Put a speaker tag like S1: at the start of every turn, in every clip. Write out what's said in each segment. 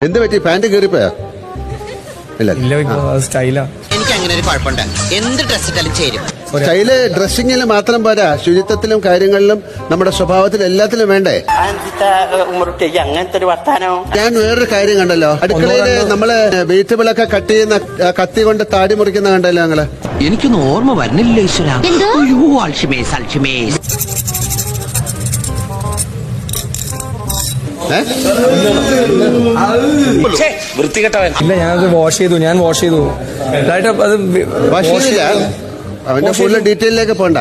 S1: എന്ത് പറ്റി? പാന്റ് കീറിപ്പോയാ? ഇല്ല,
S2: സ്റ്റൈലാ.
S3: എനിക്ക് അങ്ങനെ ഒരു കുഴപ്പമുണ്ട്. എന്ത് ഡ്രസ് ഇട്ടാലും ചേരും.
S1: സ്റ്റൈല് ഡ്രസ്സിങ്ങിൽ മാത്രം പോരാ, ശുചിത്വത്തിലും കാര്യങ്ങളിലും നമ്മുടെ സ്വഭാവത്തിലും എല്ലാത്തിലും വേണ്ടേ?
S3: അങ്ങനത്തെ ഒരു വർത്താനോ?
S1: ഞാൻ വേറൊരു കാര്യം കണ്ടല്ലോ, അടുക്കളയില് നമ്മള് വെജിറ്റബിളൊക്കെ കട്ട് ചെയ്യുന്ന കത്തി കൊണ്ട് താടി മുറിക്കുന്ന കണ്ടല്ലോ ഞങ്ങള്.
S3: എനിക്കൊന്നും ഓർമ്മ വരുന്നില്ല ഈശ്വര. Alzheimer's Alzheimer's.
S2: ഇല്ല, ഞാനത് വാഷ് ചെയ്തു. ഞാൻ വാഷ് ചെയ്തു.
S1: വാഷ് ചെയ്തില്ല? അവന്റെ ഫുള്ള് ഡീറ്റെയിലേക്ക് പോണ്ട.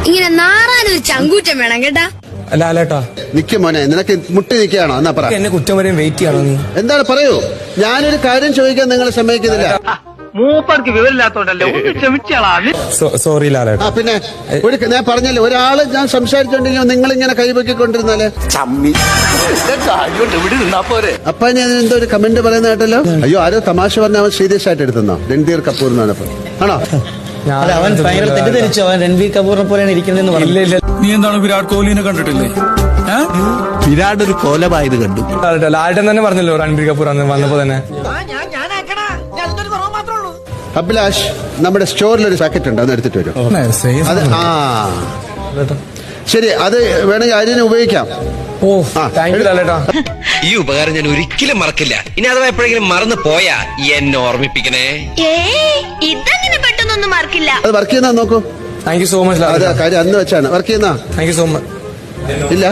S4: ഇങ്ങനെ നാറാനൊരു ചങ്കൂറ്റം വേണം കേട്ടാ.
S2: അല്ല അല്ലേട്ടാ,
S1: നിക്ക് മോനെ, നിനക്ക് മുട്ടി നിൽക്കുകയാണോ? എന്നാ പറ.
S2: എന്നെ കുറ്റം വരെയും വെയിറ്റ് ചെയ്യണോ നീ?
S1: എന്താണ് പറയൂ. ഞാനൊരു കാര്യം ചോദിക്കാൻ നിങ്ങൾ സമ്മതിക്കുന്നില്ല.
S5: മൂപ്പർക്ക് വിവരമില്ലാത്തോണ്ടല്ലോ,
S2: സോറി ലാലേട്ടാ.
S1: ആ പിന്നെ ഞാൻ പറഞ്ഞല്ലോ, ഒരാള് ഞാൻ സംസാരിച്ചോണ്ടെങ്കിൽ നിങ്ങൾ ഇങ്ങനെ കൈപൊക്കിക്കൊണ്ടിരുന്നാല് അപ്പൊ ഇനി അതിനെന്തോ ഒരു കമന്റ് പറയുന്ന കേട്ടല്ലോ. അയ്യോ, ആരോ തമാശ പറഞ്ഞ അവൻ സീരിയസ് ആയിട്ട് എടുത്തുന്നോ? രൺധീർ കപൂർ എന്നാണ്. ആണോ?
S6: അവൻ ഭയങ്കര തെറ്റിദ്ധരിച്ചു. അവൻ രൺബീർ കപൂറിനെ പോലെയാണ് ഇരിക്കുന്നതെന്ന് പറഞ്ഞു.
S2: ഇല്ല.
S7: നീ എന്താണ് വിരാട് കോഹ്ലിനെ കണ്ടിട്ടില്ലേ?
S8: വിരാട് ഒരു കോലമായത് കണ്ടു.
S2: ലാലേട്ടൻ തന്നെ പറഞ്ഞല്ലോ രൺബീർ കപൂർ അന്ന് വന്നപ്പോ തന്നെ.
S1: അഭിലാഷ്, നമ്മുടെ സ്റ്റോറിൽ ഒരു പാക്കറ്റ് ഉണ്ട്, അന്ന് എടുത്തിട്ട് വരും. അത് ശരി, അത് വേണമെങ്കിൽ ആര്യനെ ഉപയോഗിക്കാം.
S2: ഓ, താങ്ക് യു ലാലേട്ടാ.
S9: ഈ ഉപകാരം ഞാൻ ഒരിക്കലും മറക്കില്ല. ഇനി അഥവാ എപ്പോഴെങ്കിലും മറന്നു പോയാ എന്നെ ഓർമ്മിപ്പിക്കണേ.
S4: ഇതങ്ങനെ പെട്ടെന്നൊന്നും മറക്കില്ല.
S1: അത് വർക്ക് ചെയ്യുന്ന നോക്കൂ.
S2: താങ്ക് യു സോ മച്ച്
S1: അത്
S2: ലാലേട്ടാ.
S1: കാര്യം അന്ന് വെച്ചാണ്. വർക്ക് ചെയ്യുന്ന?
S2: Thank you so much.
S1: ഇല്ല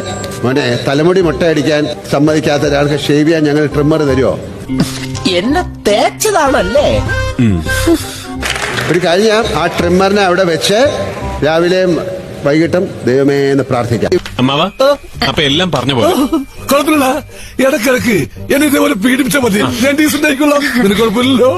S1: മോനെ, തലമുടി മുട്ടയടിക്കാൻ സമ്മതിക്കാത്ത ഒരാൾക്ക് ഷേവ് ചെയ്യാൻ ഞങ്ങൾ ട്രിമ്മർ തരുമോ?
S3: എന്നെ തേച്ചതാണല്ലേ?
S1: ഒരു കാര്യം ചെയ്യാം, ആ ട്രിമ്മറിനെ അവിടെ വെച്ച് രാവിലെയും വൈകിട്ടും ദൈവമേ എന്ന് പ്രാർത്ഥിക്കാം.
S7: അമ്മാവാ, അപ്പൊ എല്ലാം പറഞ്ഞു പോലെ കുഴപ്പമില്ല. ഇടക്കിടക്ക് എന്നെ ഇതേപോലെ പീഡിപ്പിച്ചാൽ മതി. ഞാൻ ഡീസന്റ് ആയിക്കൊള്ളാം. നിനക്ക് കുഴപ്പമില്ലല്ലോ.